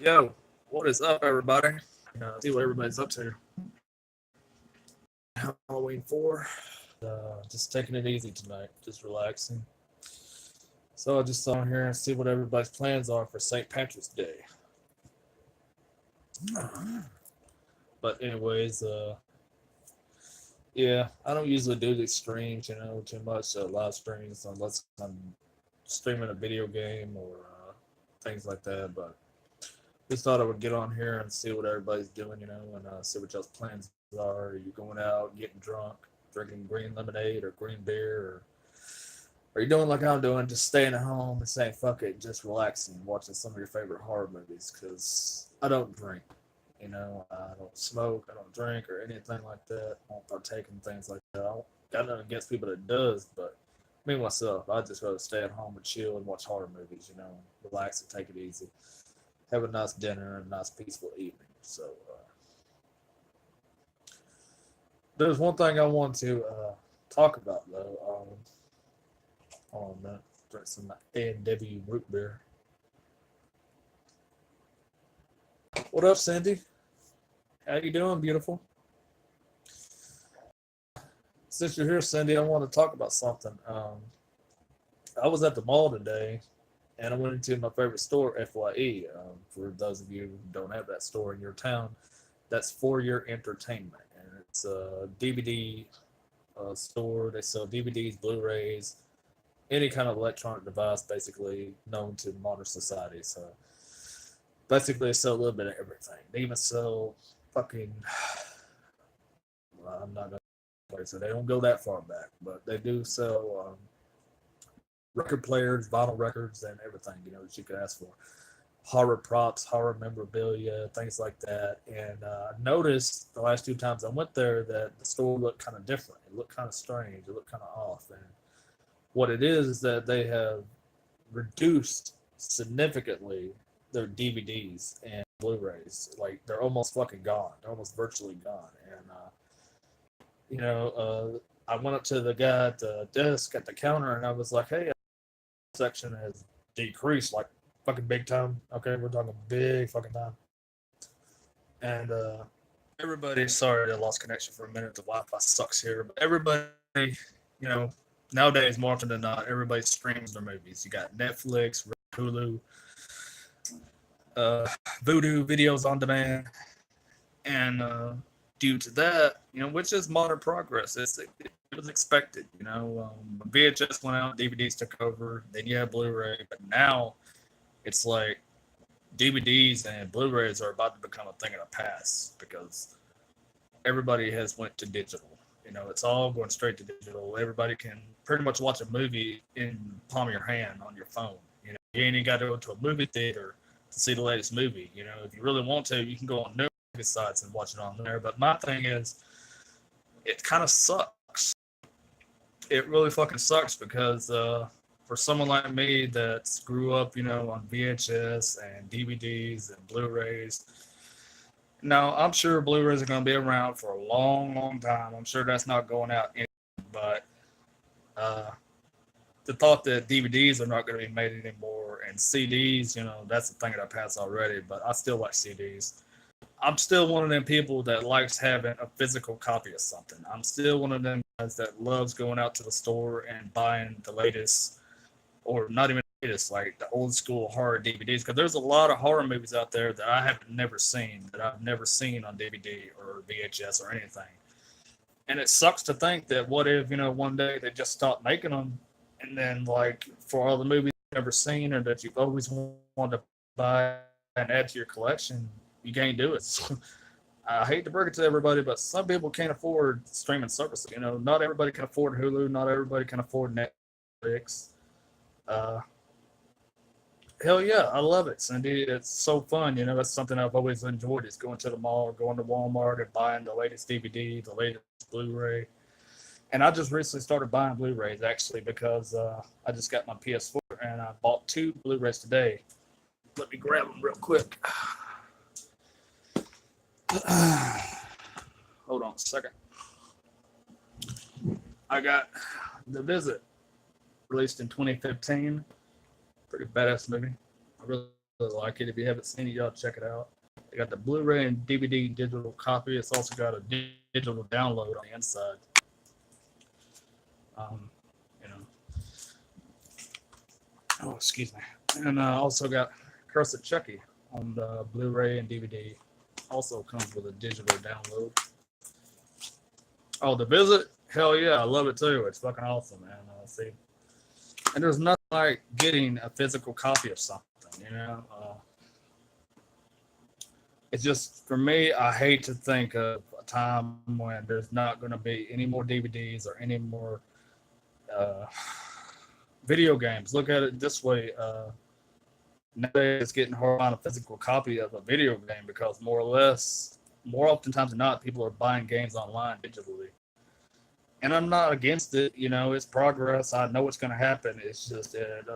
Yo, what is up, everybody? See what everybody's up to. Halloween 4. Just taking it easy tonight, just relaxing. So I just saw here and see what everybody's plans are for St. Patrick's Day. But anyways, yeah, I don't usually do these streams, too much live streams unless I'm streaming a video game or things like that. But just thought I would get on here and see what everybody's doing, and see what y'all's plans are. Are you going out, getting drunk, drinking green lemonade or green beer, or are you doing like I'm doing, just staying at home and saying fuck it, just relaxing, watching some of your favorite horror movies? Because I don't drink, I don't smoke, I don't drink or anything like that. I don't partake in things like that. I don't got nothing against people that does, but me myself, I just rather stay at home and chill and watch horror movies, relax and take it easy, have a nice dinner and a nice peaceful evening. So there's one thing I want to talk about though. Hold on a minute, drink some A&W root beer. What up, Cindy? How you doing, beautiful? Since you're here, Cindy, I want to talk about something. I was at the mall today, and I went into my favorite store, FYE. For those of you who don't have that store in your town, that's For Your Entertainment, and it's a DVD store. They sell DVDs, Blu-rays, any kind of electronic device, basically known to modern society. So basically, they sell a little bit of everything. They even sell fucking. Well, I'm not gonna say they don't go that far back, but they do sell record players, vinyl records, and everything that you could ask for. Horror props, horror memorabilia, things like that. And I noticed the last two times I went there that the store looked kind of different. It looked kind of strange. It looked kind of off. And what it is that they have reduced significantly their DVDs and Blu-rays. Like they're almost fucking gone. They're almost virtually gone. And I went up to the guy at the desk at the counter and I was like, "Hey, section has decreased like fucking big time. Okay, we're talking big fucking time." And everybody, sorry, I lost connection for a minute. The Wi-Fi sucks here, but everybody, you know, nowadays more often than not, everybody streams their movies. You got Netflix, Hulu, uh, Vudu videos on demand, and due to that, which is modern progress. It was expected. VHS went out, DVDs took over, then you have Blu-ray, but now it's like DVDs and Blu-rays are about to become a thing of the past because everybody has went to digital. It's all going straight to digital. Everybody can pretty much watch a movie in the palm of your hand on your phone. You ain't even got to go to a movie theater to see the latest movie. If you really want to, you can go on movie sites and watch it on there. But my thing is, it kind of sucks. It really fucking sucks because for someone like me that grew up, on VHS and DVDs and Blu-rays. Now, I'm sure Blu-rays are going to be around for a long, long time. I'm sure that's not going out anymore, but the thought that DVDs are not going to be made anymore and CDs, that's a thing that I passed already, but I still like CDs. I'm still one of them people that likes having a physical copy of something. I'm still one of them guys that loves going out to the store and buying the latest, or not even the latest, like the old school horror DVDs. Because there's a lot of horror movies out there that I have never seen, that I've never seen on DVD or VHS or anything. And it sucks to think that what if, one day they just stop making them, and then like for all the movies you've never seen or that you've always wanted to buy and add to your collection, you can't do it. I hate to break it to everybody, but some people can't afford streaming services. Not everybody can afford Hulu. Not everybody can afford Netflix. Uh, Hell yeah, I love it, Cindy. It's so fun. That's something I've always enjoyed is going to the mall, going to Walmart and buying the latest DVD, the latest Blu-ray. And I just recently started buying Blu-rays actually because I just got my PS4 and I bought two Blu-rays today. Let me grab them real quick. Hold on a second. I got The Visit, released in 2015. Pretty badass movie. I really like it. If you haven't seen it, y'all check it out. They got the Blu-ray and DVD digital copy. It's also got a digital download on the inside. Um, you know. Oh, excuse me. And also got Curse of Chucky on the Blu-ray and DVD. Also comes with a digital download. Oh, The Visit? Hell yeah, I love it too. It's fucking awesome, man. See, and there's nothing like getting a physical copy of something, you know. It's just for me. I hate to think of a time when there's not going to be any more DVDs or any more uh, video games. Look at it this way. Nowadays, it's getting hard to find a physical copy of a video game because more oftentimes than not, people are buying games online digitally. And I'm not against it. You know, it's progress. I know it's going to happen. It's just it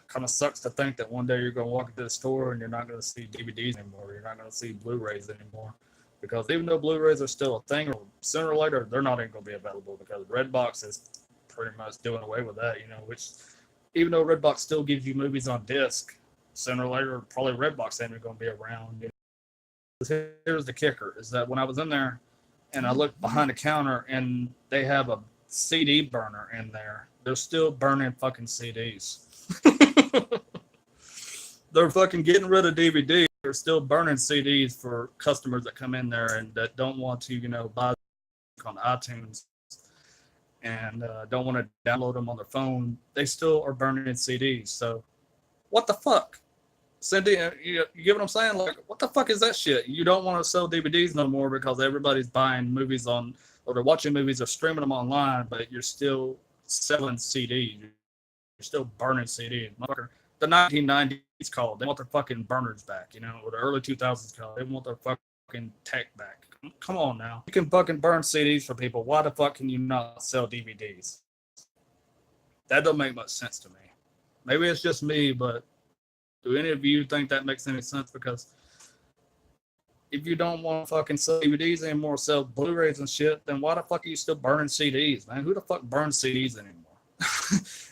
kind of sucks to think that one day you're going to walk into the store and you're not going to see DVDs anymore. You're not going to see Blu-rays anymore. Because even though Blu-rays are still a thing, sooner or later, they're not even going to be available because Redbox is pretty much doing away with that, you know, which even though Redbox still gives you movies on disc, sooner or later, probably Redbox ain't going to be around. You know? Here's the kicker, is that when I was in there and I looked behind the counter and they have a CD burner in there, they're still burning fucking CDs. They're fucking getting rid of DVD. They're still burning CDs for customers that come in there and that don't want to, you know, buy on iTunes and don't want to download them on their phone. They still are burning CDs. So what the fuck? Cindy, you get what I'm saying? Like, what the fuck is that shit? You don't want to sell DVDs no more because everybody's buying movies on, or they're watching movies or streaming them online, but you're still selling CDs. You're still burning CDs. The 1990s called. They want their fucking burners back, you know, or the early 2000s called. They want their fucking tech back. Come on now. You can fucking burn CDs for people. Why the fuck can you not sell DVDs? That don't make much sense to me. Maybe it's just me, but do any of you think that makes any sense? Because if you don't want to fucking sell DVDs anymore, sell Blu-rays and shit, then why the fuck are you still burning CDs, man? Who the fuck burns CDs anymore?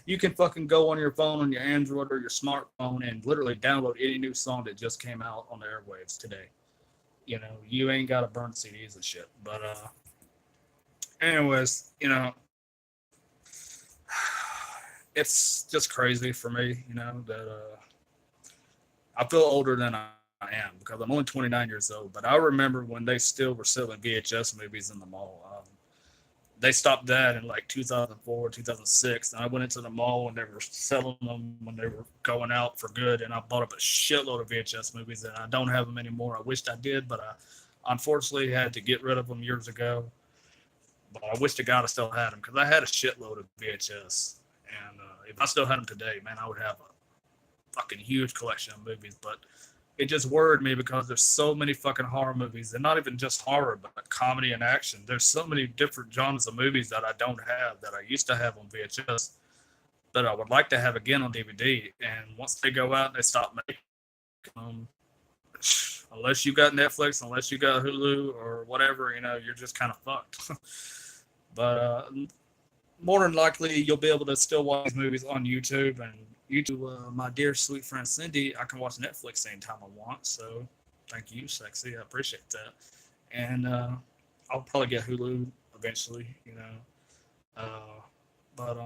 You can fucking go on your phone, on your Android or your smartphone and literally download any new song that just came out on the airwaves today. You know, you ain't got to burn CDs and shit. But anyways, you know, it's just crazy for me, you know, that I feel older than I am because I'm only 29 years old. But I remember when they still were selling VHS movies in the mall. They stopped that in like 2004, 2006. And I went into the mall and they were selling them when they were going out for good. And I bought up a shitload of VHS movies and I don't have them anymore. I wished I did, but I unfortunately had to get rid of them years ago. But I wish to God I still had them because I had a shitload of VHS. And if I still had them today, man, I would have a fucking huge collection of movies. But it just worried me because there's so many fucking horror movies, and not even just horror, but comedy and action. There's so many different genres of movies that I don't have that I used to have on VHS that I would like to have again on DVD. And once they go out and they stop making unless you got Netflix, unless you got Hulu or whatever, you know, you're just kind of fucked. But more than likely, you'll be able to still watch these movies on YouTube. And YouTube, my dear sweet friend Cindy, I can watch Netflix anytime I want. So thank you, sexy. I appreciate that. And I'll probably get Hulu eventually, you know. But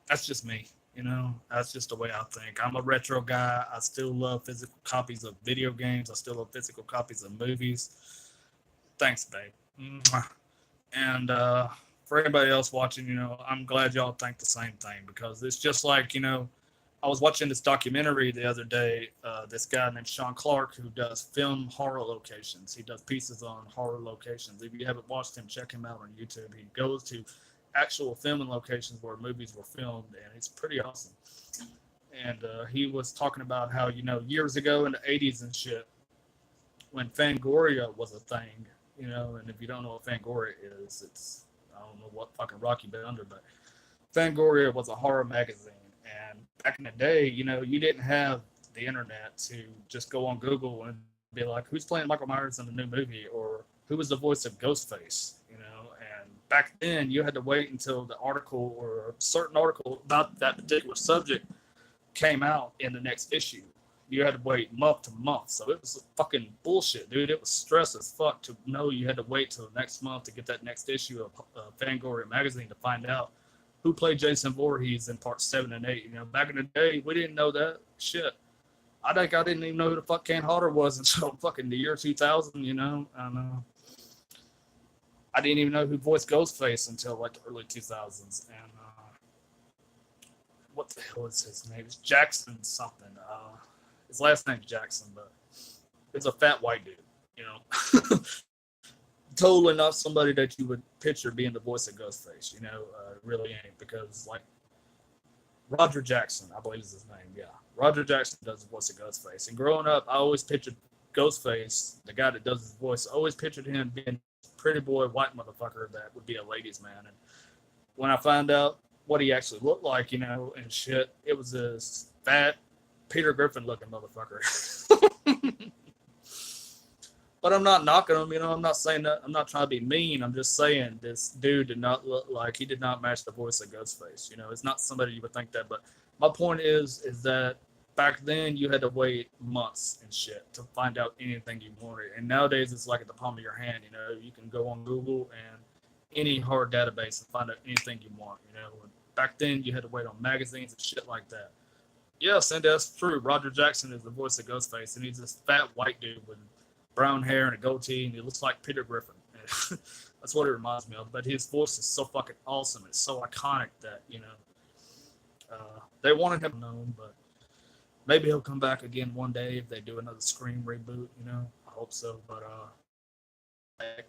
that's just me, you know. That's just the way I think. I'm a retro guy. I still love physical copies of video games. I still love physical copies of movies. Thanks, babe. Mwah. And for anybody else watching, you know, I'm glad y'all think the same thing because it's just like, you know, I was watching this documentary the other day. This guy named Sean Clark who does film horror locations. He does pieces on horror locations. If you haven't watched him, check him out on YouTube. He goes to actual filming locations where movies were filmed, and it's pretty awesome. And he was talking about how, you know, years ago in the 80s and shit, when Fangoria was a thing, you know, and if you don't know what Fangoria is, it's, I don't know what fucking rock you've been under, but Fangoria was a horror magazine. And back in the day, you know, you didn't have the internet to just go on Google and be like, who's playing Michael Myers in the new movie? Or who was the voice of Ghostface? You know, and back then you had to wait until the article or a certain article about that particular subject came out in the next issue. you had to wait month to month. So it was fucking bullshit, dude. It was stress as fuck to know you had to wait till the next month to get that next issue of Fangoria magazine to find out who played Jason Voorhees in parts 7 and 8. You know, back in the day, we didn't know that shit. I think I didn't even know who the fuck Kane Hodder was until fucking the year 2000, you know. And I didn't even know who voiced Ghostface until like the early 2000s. And what the hell is his name? It's Jackson something. His last name's Jackson, but it's a fat white dude, you know. Totally not somebody that you would picture being the voice of Ghostface, you know. Really ain't, because like Roger Jackson, I believe is his name. Yeah, Roger Jackson does the voice of Ghostface. And growing up, I always pictured Ghostface, the guy that does his voice, I always pictured him being a pretty boy white motherfucker that would be a ladies' man. And when I found out what he actually looked like, you know, and shit, it was this fat Peter Griffin looking motherfucker. But I'm not knocking him, you know. I'm not saying that. I'm not trying to be mean. I'm just saying this dude did not look like, he did not match the voice of Ghostface. You know, it's not somebody you would think that. But my point is that back then you had to wait months and shit to find out anything you wanted. And nowadays it's like at the palm of your hand. You know, you can go on Google and any hard database and find out anything you want. You know, back then you had to wait on magazines and shit like that. Yes, and that's true. Roger Jackson is the voice of Ghostface, and he's this fat white dude with brown hair and a goatee, and he looks like Peter Griffin. That's what it reminds me of. But his voice is so fucking awesome. It's so iconic that, you know, they wanted him known, but maybe he'll come back again one day if they do another Scream reboot, you know. I hope so. But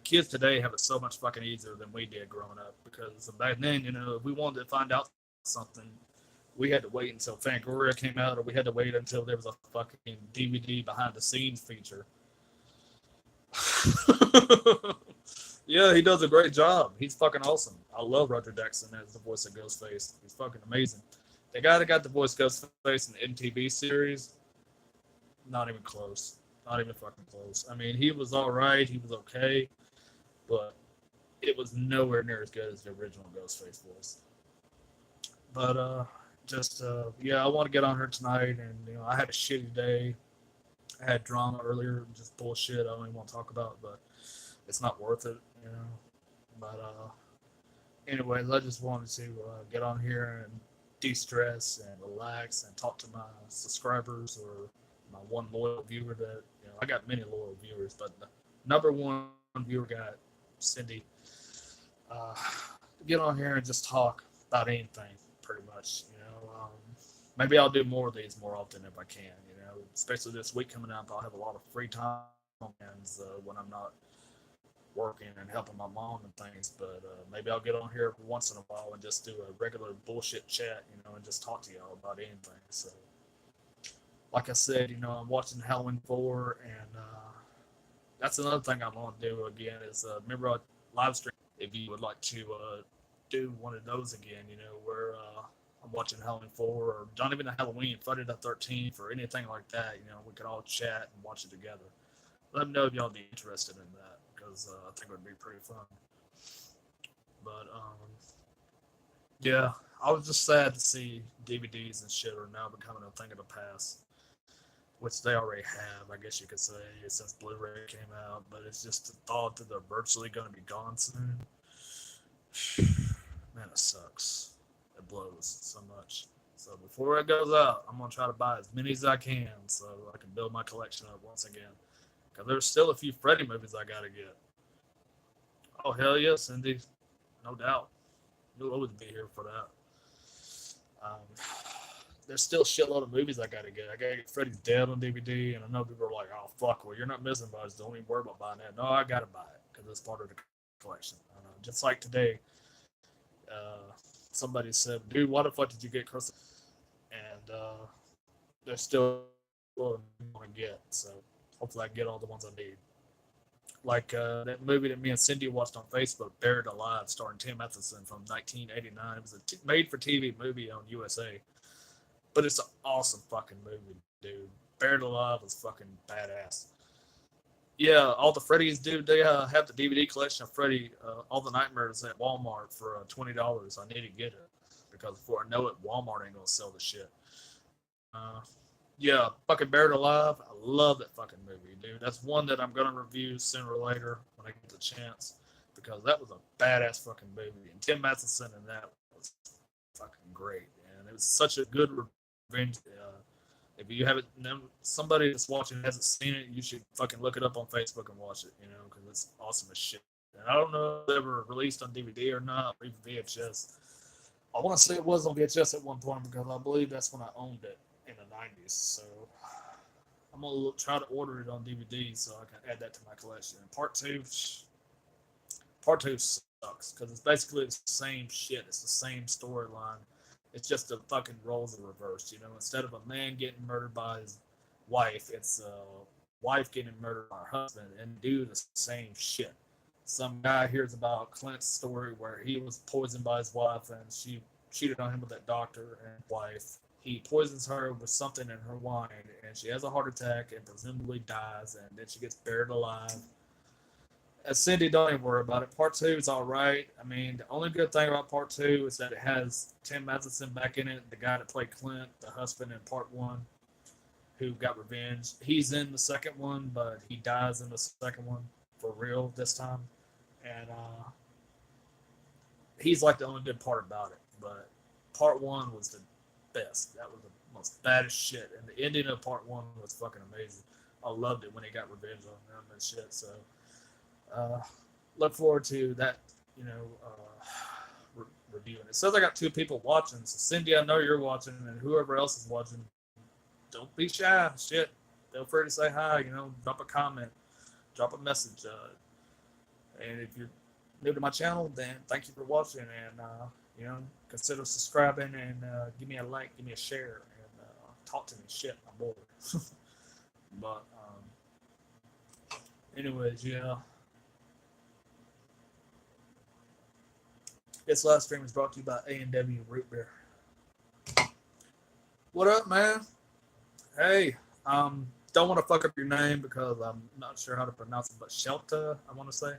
kids today have it so much fucking easier than we did growing up, because back then, you know, if we wanted to find out something, we had to wait until Fangoria came out, or we had to wait until there was a fucking DVD behind the scenes feature. Yeah, he does a great job. He's fucking awesome. I love Roger Jackson as the voice of Ghostface. He's fucking amazing. The guy that got the voice Ghostface in the MTV series, not even close. Not even fucking close. I mean, he was all right. He was okay. But it was nowhere near as good as the original Ghostface voice. But, yeah, I want to get on here tonight. And, you know, I had a shitty day. I had drama earlier, just bullshit I don't even want to talk about, but it's not worth it, you know. But anyways, I just wanted to get on here and de-stress and relax and talk to my subscribers, or my one loyal viewer that, you know, I got many loyal viewers, but the number one viewer got Cindy. Get on here and just talk about anything, pretty much, you know. Maybe I'll do more of these more often if I can, you know, especially this week coming up. I'll have a lot of free time when I'm not working and helping my mom and things. But maybe I'll get on here once in a while and just do a regular bullshit chat, you know, and just talk to y'all about anything. So, like I said, you know, I'm watching Halloween 4, and that's another thing I want to do again is remember our live stream. If you would like to do one of those again, you know, where I'm watching Halloween 4, or not even a Halloween, Friday the 13th, or anything like that, you know, we could all chat and watch it together. Let me know if y'all be interested in that, because I think it would be pretty fun. But, yeah, I was just sad to see DVDs and shit are now becoming a thing of the past, which they already have, I guess you could say, since Blu-ray came out. But it's just the thought that they're virtually going to be gone soon. Man, it sucks. It blows so much. So before it goes out, I'm going to try to buy as many as I can so I can build my collection up once again. Because there's still a few Freddy movies I got to get. Oh, hell yeah, Cindy. No doubt. You'll always be here for that. There's still a shitload of movies I got to get. I got to get Freddy's Dead on DVD, and I know people are like, oh, fuck, well, you're not missing much. Don't even worry about buying that. No, I got to buy it because it's part of the collection. Just like today, somebody said, dude, why the fuck did you get Crystal? And there's still a lot I want to get, so hopefully I can get all the ones I need. Like that movie that me and Cindy watched on Facebook, Buried Alive, starring Tim Matheson from 1989. It was a made-for-TV movie on USA. But it's an awesome fucking movie, dude. Buried Alive was fucking badass. Yeah, all the Freddy's, dude, they have the DVD collection of Freddy, All the Nightmares at Walmart for $20. I need to get it because before I know it, Walmart ain't going to sell the shit. Yeah, fucking Buried Alive. I love that fucking movie, dude. That's one that I'm gonna review sooner or later when I get the chance because that was a badass fucking movie. And Tim Matheson in that was fucking great, and it was such a good revenge. If you haven't, somebody that's watching hasn't seen it, you should fucking look it up on Facebook and watch it. You know, because it's awesome as shit. And I don't know if it ever released on DVD or not, or even VHS. I want to say it was on VHS at one point because I believe that's when I owned it in the 90s. So I'm gonna try to order it on DVD so I can add that to my collection. And part two sucks because it's basically the same shit. It's the same storyline. It's just the fucking roles are reversed. You know, instead of a man getting murdered by his wife, it's a wife getting murdered by her husband, and do the same shit. Some guy hears about Clint's story where he was poisoned by his wife, and she cheated on him with that doctor and wife. He poisons her with something in her wine, and she has a heart attack and presumably dies, and then she gets buried alive. As Cindy, don't even worry about it. Part two is all right. I mean, the only good thing about part two is that it has Tim Matheson back in it, the guy that played Clint, the husband in part one, who got revenge. He's in the second one, but he dies in the second one for real this time. And he's like the only good part about it. But part one was the best. That was the most baddest shit. And the ending of part one was fucking amazing. I loved it when he got revenge on them and shit. So uh, look forward to that, you know, reviewing. It says I got two people watching. So Cindy, I know you're watching, and whoever else is watching, don't be shy. Shit, feel free to say hi. You know, drop a comment, drop a message. And if you're new to my channel, then thank you for watching, and you know, consider subscribing and give me a like, give me a share, and talk to me. Shit, I'm bored. But anyways, yeah. This live stream is brought to you by A&W Root Beer. What up, man? Hey, don't want to fuck up your name because I'm not sure how to pronounce it, but Shelta, I want to say.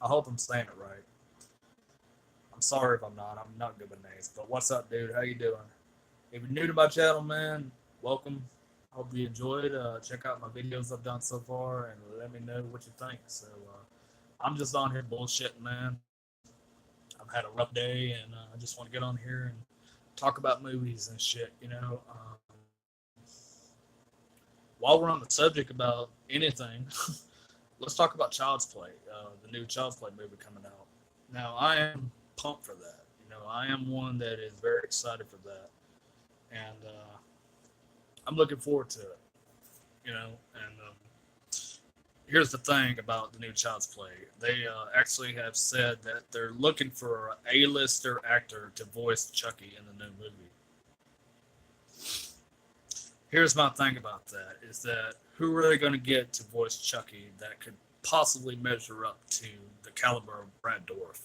I hope I'm saying it right. I'm sorry if I'm not. I'm not good with names. But what's up, dude? How you doing? If you're new to my channel, man, welcome. Hope you enjoyed. Check out my videos I've done so far and let me know what you think. So I'm just on here bullshitting, man. I've had a rough day and I just want to get on here and talk about movies and shit, you know. While we're on the subject about anything, let's talk about Child's Play, the new Child's Play movie coming out. Now, I am pumped for that. You know, I am one that is very excited for that, and I'm looking forward to it. You know, and here's the thing about the new Child's Play: they actually have said that they're looking for an A-lister actor to voice Chucky in the new movie. Here's my thing about that: is that who are they going to get to voice Chucky that could possibly measure up to the caliber of Brad Dourif?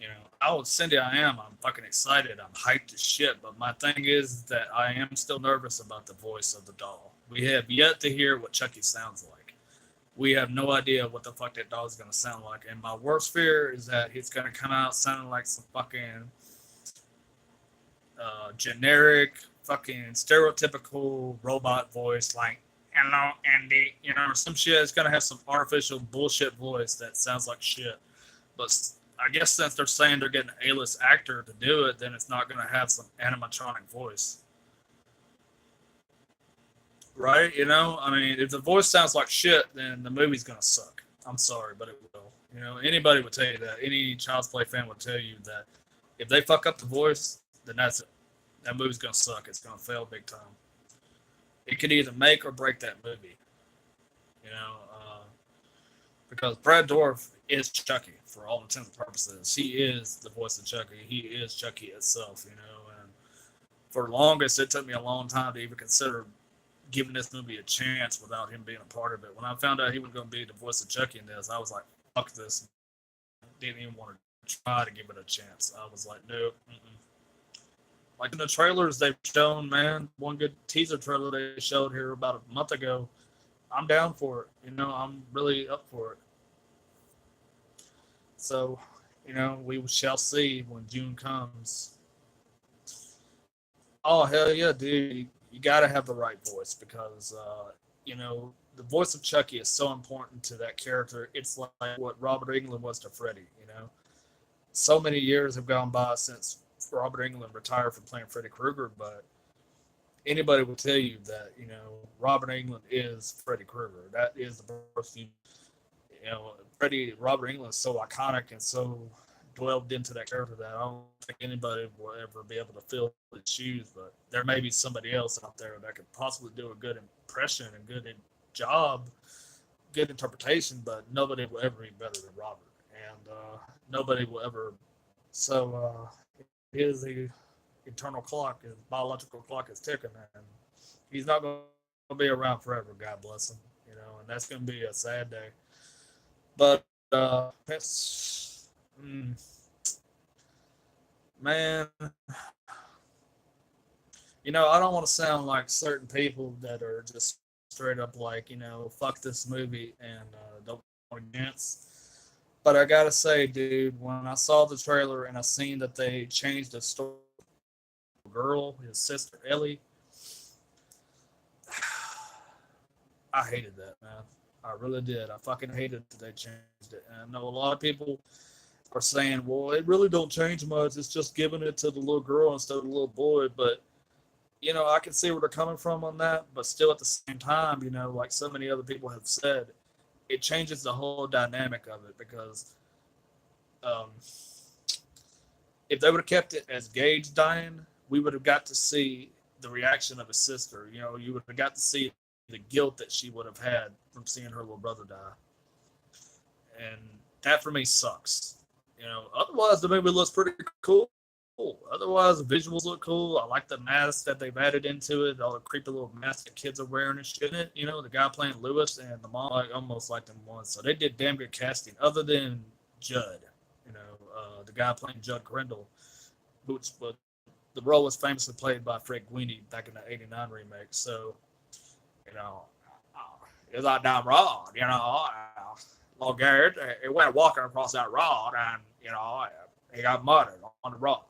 You know, Cindy, I'm fucking excited. I'm hyped as shit. But my thing is that I am still nervous about the voice of the doll. We have yet to hear what Chucky sounds like. We have no idea what the fuck that doll is going to sound like. And my worst fear is that he's going to come out sounding like some fucking generic, fucking stereotypical robot voice, like, hello, Andy, you know, or some shit. It's going to have some artificial bullshit voice that sounds like shit. But I guess since they're saying they're getting an A-list actor to do it, then it's not going to have some animatronic voice. Right? You know, I mean, if the voice sounds like shit, then the movie's going to suck. I'm sorry, but it will. You know, anybody would tell you that. Any Child's Play fan would tell you that if they fuck up the voice, then that's it. That movie's going to suck. It's going to fail big time. It could either make or break that movie. You know, because Brad Dourif is Chucky for all intents and purposes. He is the voice of Chucky. He is Chucky itself, you know. And for the longest, it took me a long time to even consider giving this movie a chance without him being a part of it. When I found out he was going to be the voice of Chucky in this, I was like, fuck this. Didn't even want to try to give it a chance. I was like, nope. Like in the trailers they've shown, man, one good teaser trailer they showed here about a month ago, I'm down for it. You know, I'm really up for it. So, you know, we shall see when June comes. Oh, hell yeah, dude. you got to have the right voice because the voice of Chucky is so important to that character. It's like what Robert Englund was to Freddy. So many years have gone by since Robert Englund retired from playing Freddy Krueger, but anybody will tell you that Robert Englund is Freddy Krueger. That is the person. Robert Englund is so iconic and so dwelled into that character that I don't think anybody will ever be able to fill his shoes. But there may be somebody else out there that could possibly do a good impression and good job, good interpretation, but nobody will ever be better than Robert, and nobody will ever. So his eternal clock, his biological clock is ticking, and he's not going to be around forever. God bless him, and that's going to be a sad day. But that's man, I don't want to sound like certain people that are just straight up like, fuck this movie and don't want to dance. But I gotta say, dude, when I saw the trailer and I seen that they changed the story, girl, his sister Ellie, I hated that, man. I really did. I fucking hated that they changed it. And I know a lot of people are saying, well, it really don't change much. It's just giving it to the little girl instead of the little boy. But, I can see where they're coming from on that. But still at the same time, like so many other people have said, it changes the whole dynamic of it because if they would have kept it as Gage dying, we would have got to see the reaction of his sister. You would have got to see the guilt that she would have had from seeing her little brother die. And that for me sucks. Otherwise the movie looks pretty cool. Otherwise the visuals look cool. I like the masks that they've added into it, all the creepy little masks that kids are wearing and shit in it. The guy playing Lewis and the mom, I almost like them once. So they did damn good casting, other than Judd. The guy playing Judd Grindle, but the role was famously played by Fred Gwynne back in the '89 remake. So, it's like damn road, Lord Garrett, he went walking across that road and, he got murdered on the road.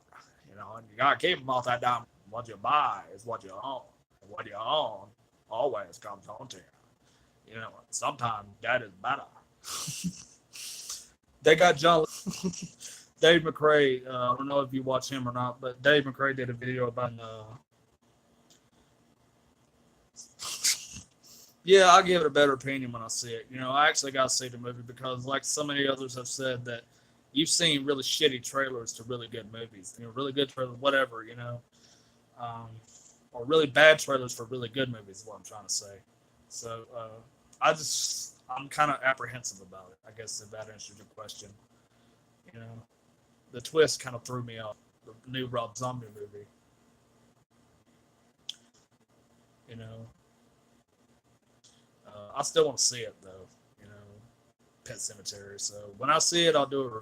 And you gotta keep him off that damn. What you buy is what you own. And what you own always comes home to you. Sometimes that is better. They got John Dave McRae. I don't know if you watch him or not, but Dave McRae did a video about. Yeah, I'll give it a better opinion when I see it. I actually got to see the movie because, like so many others have said, that you've seen really shitty trailers to really good movies. Really good trailers, whatever. Or really bad trailers for really good movies is what I'm trying to say. So I'm kind of apprehensive about it. I guess if that answers your question. The twist kind of threw me off. The new Rob Zombie movie. I still want to see it though. Pet Sematary. So when I see it, I'll do it.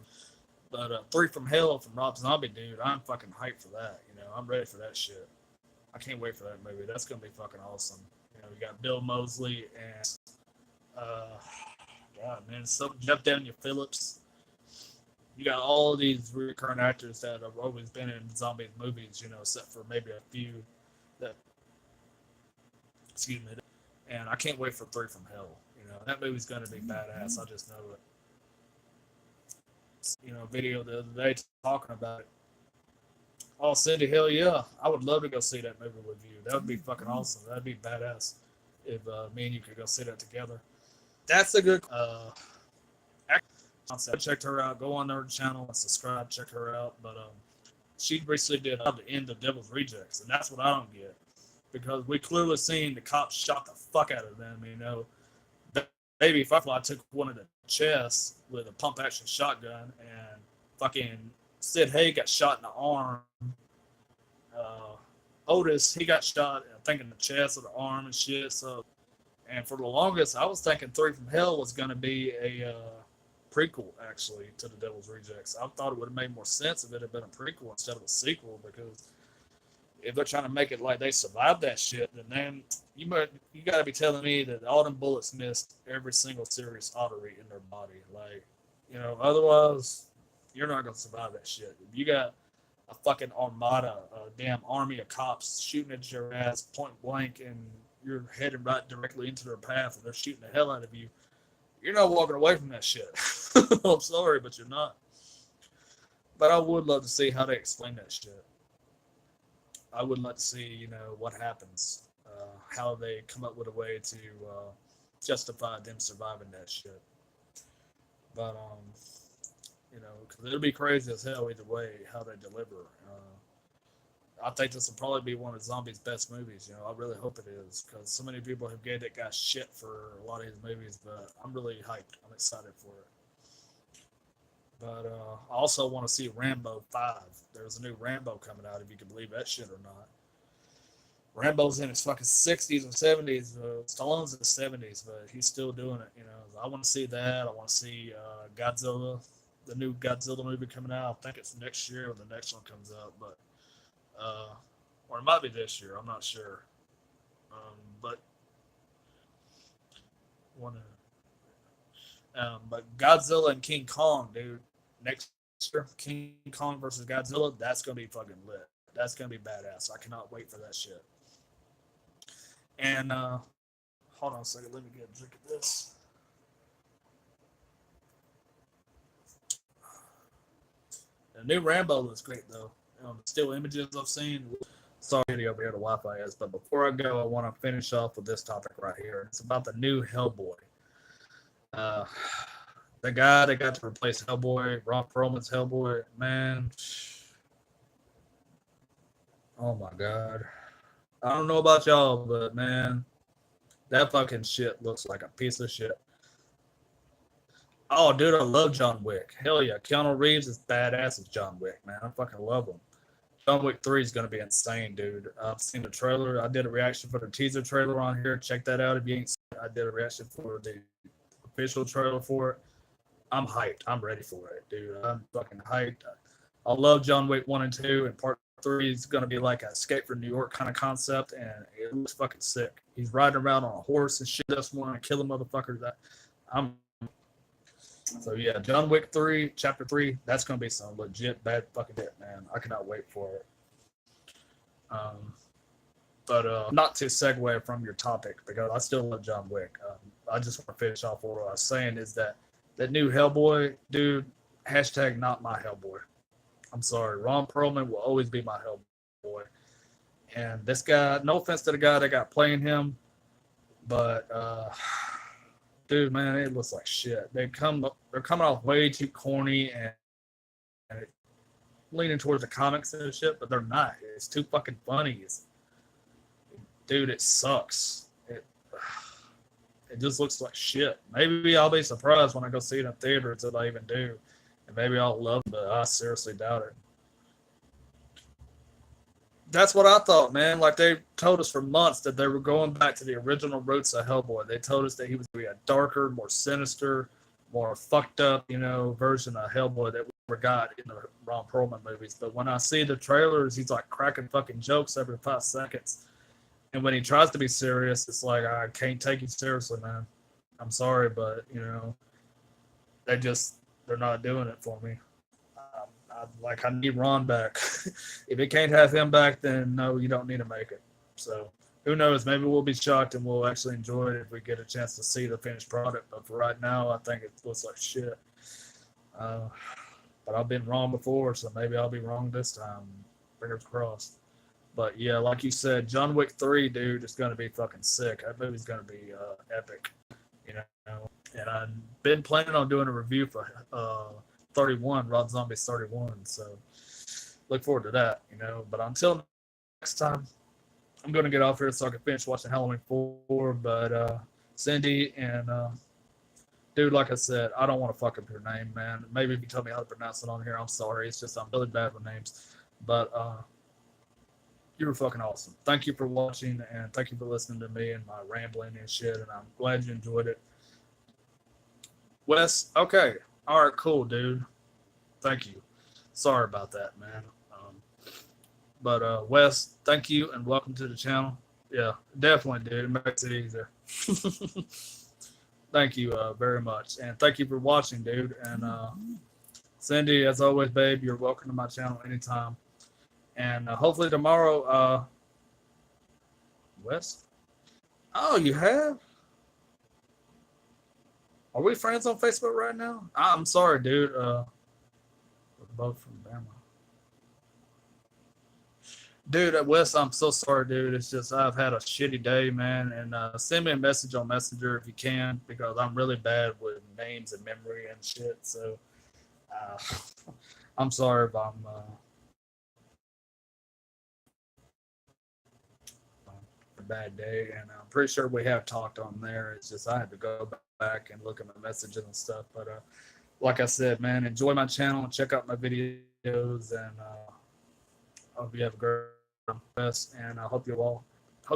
But Three from Hell from Rob Zombie, dude, I'm fucking hyped for that. I'm ready for that shit. I can't wait for that movie. That's gonna be fucking awesome. We got Bill Moseley and God, man, so Jeff Daniel Phillips. You got all of these recurring actors that have always been in zombie movies, except for maybe a few that. Excuse me. And I can't wait for Three from Hell. That movie's gonna be badass. I just know it. Video the other day talking about it. Oh, Cindy, hell yeah! I would love to go see that movie with you. That would be fucking awesome. That'd be badass if me and you could go see that together. That's a good. I checked her out. Go on her channel and subscribe. Check her out. But she recently did the end of Devil's Rejects, and that's what I don't get. Because we clearly seen the cops shot the fuck out of them, Baby Firefly took one of the chests with a pump action shotgun, and fucking Sid Haig got shot in the arm. Otis, he got shot, I think, in the chest or the arm and shit. So, and for the longest, I was thinking Three from Hell was going to be a prequel, actually, to the Devil's Rejects. I thought it would have made more sense if it had been a prequel instead of a sequel, because if they're trying to make it like they survived that shit, then you got to be telling me that all them bullets missed every single serious artery in their body. Like, otherwise, you're not going to survive that shit. If you got a fucking armada, a damn army of cops shooting at your ass point blank, and you're heading right directly into their path, and they're shooting the hell out of you. You're not walking away from that shit. I'm sorry, but you're not. But I would love to see how they explain that shit. I would like to see, what happens, how they come up with a way to justify them surviving that shit. But because it'll be crazy as hell either way how they deliver. I think this will probably be one of Zombie's best movies. I really hope it is, because so many people have gave that guy shit for a lot of his movies, but I'm really hyped. I'm excited for it. But I also want to see Rambo 5. There's a new Rambo coming out, if you can believe that shit or not. Rambo's in his fucking 60s and 70s. Stallone's in his 70s, but he's still doing it. I want to see that. I want to see Godzilla, the new Godzilla movie coming out. I think it's next year when the next one comes out, but or it might be this year. I'm not sure. But but Godzilla and King Kong, dude. Next year, King Kong versus Godzilla. That's gonna be fucking lit. That's gonna be badass. I cannot wait for that shit. And hold on a second. Let me get a drink of this. The new Rambo looks great though. The still images I've seen. Sorry over here the Wi-Fi is, but before I go, I want to finish off with this topic right here. It's about the new Hellboy. The guy that got to replace Hellboy, Ron Perlman's Hellboy, man. Oh my god. I don't know about y'all, but man, that fucking shit looks like a piece of shit. Oh, dude, I love John Wick. Hell yeah, Keanu Reeves is badass as John Wick, man. I fucking love him. John Wick 3 is going to be insane, dude. I've seen the trailer. I did a reaction for the teaser trailer on here. Check that out if you ain't seen it. I did a reaction for the official trailer for it. I'm hyped. I'm ready for it, dude. I'm fucking hyped. I love John Wick 1 and 2, and part 3 is going to be like an Escape from New York kind of concept, and it looks fucking sick. He's riding around on a horse and shit. That's one to kill a motherfucker. So yeah, John Wick 3, Chapter 3, that's going to be some legit bad fucking hit, man. I cannot wait for it. But not to segue from your topic, because I still love John Wick. I just want to finish off what I was saying is that new Hellboy, dude, hashtag not my Hellboy. I'm sorry. Ron Perlman will always be my Hellboy. And this guy, no offense to the guy that got playing him, but dude, man, it looks like shit. They're coming off way too corny and leaning towards the comics and shit, but they're not. It's too fucking funny. Dude, it sucks. It just looks like shit. Maybe I'll be surprised when I go see it in theaters if I even do. And maybe I'll love it, but I seriously doubt it. That's what I thought, man. Like, they told us for months that they were going back to the original roots of Hellboy. They told us that he was going to be a darker, more sinister, more fucked up, version of Hellboy that we ever got in the Ron Perlman movies. But when I see the trailers, he's like cracking fucking jokes every 5 seconds. And when he tries to be serious, it's like, I can't take you seriously, man. I'm sorry, but, they're not doing it for me. I need Ron back. If it can't have him back, then no, you don't need to make it. So who knows? Maybe we'll be shocked and we'll actually enjoy it if we get a chance to see the finished product. But for right now, I think it looks like shit. But I've been wrong before, so maybe I'll be wrong this time. Fingers crossed. But yeah, like you said, John Wick 3, dude, is going to be fucking sick. That movie's going to be epic. And I've been planning on doing a review for 31, Rob Zombie's 31. So look forward to that, But until next time, I'm going to get off here so I can finish watching Halloween 4. But Cindy and dude, like I said, I don't want to fuck up your name, man. Maybe if you tell me how to pronounce it on here, I'm sorry. It's just I'm really bad with names. But you were fucking awesome. Thank you for watching, and thank you for listening to me and my rambling and shit, and I'm glad you enjoyed it. Wes, okay. All right, cool, dude. Thank you. Sorry about that, man. But Wes, thank you, and welcome to the channel. Yeah, definitely, dude. It makes it easier. Thank you very much, and thank you for watching, dude. And Cindy, as always, babe, you're welcome to my channel anytime. And hopefully tomorrow, West. Oh, you have? Are we friends on Facebook right now? I'm sorry, dude. We're both from Bama. Dude, at West, I'm so sorry, dude. It's just I've had a shitty day, man. And send me a message on Messenger if you can, because I'm really bad with names and memory and shit. So uh, I'm sorry if I'm a bad day. And I'm pretty sure we have talked on there. It's just I had to go back and look at my messages and stuff. But like I said, man, enjoy my channel, check out my videos, and I hope you have a great best. And I hope you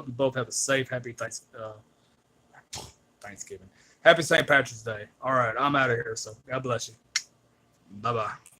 both have a safe, happy Thanksgiving. Happy St. Patrick's Day. All right, I'm out of here. So God bless you. Bye bye.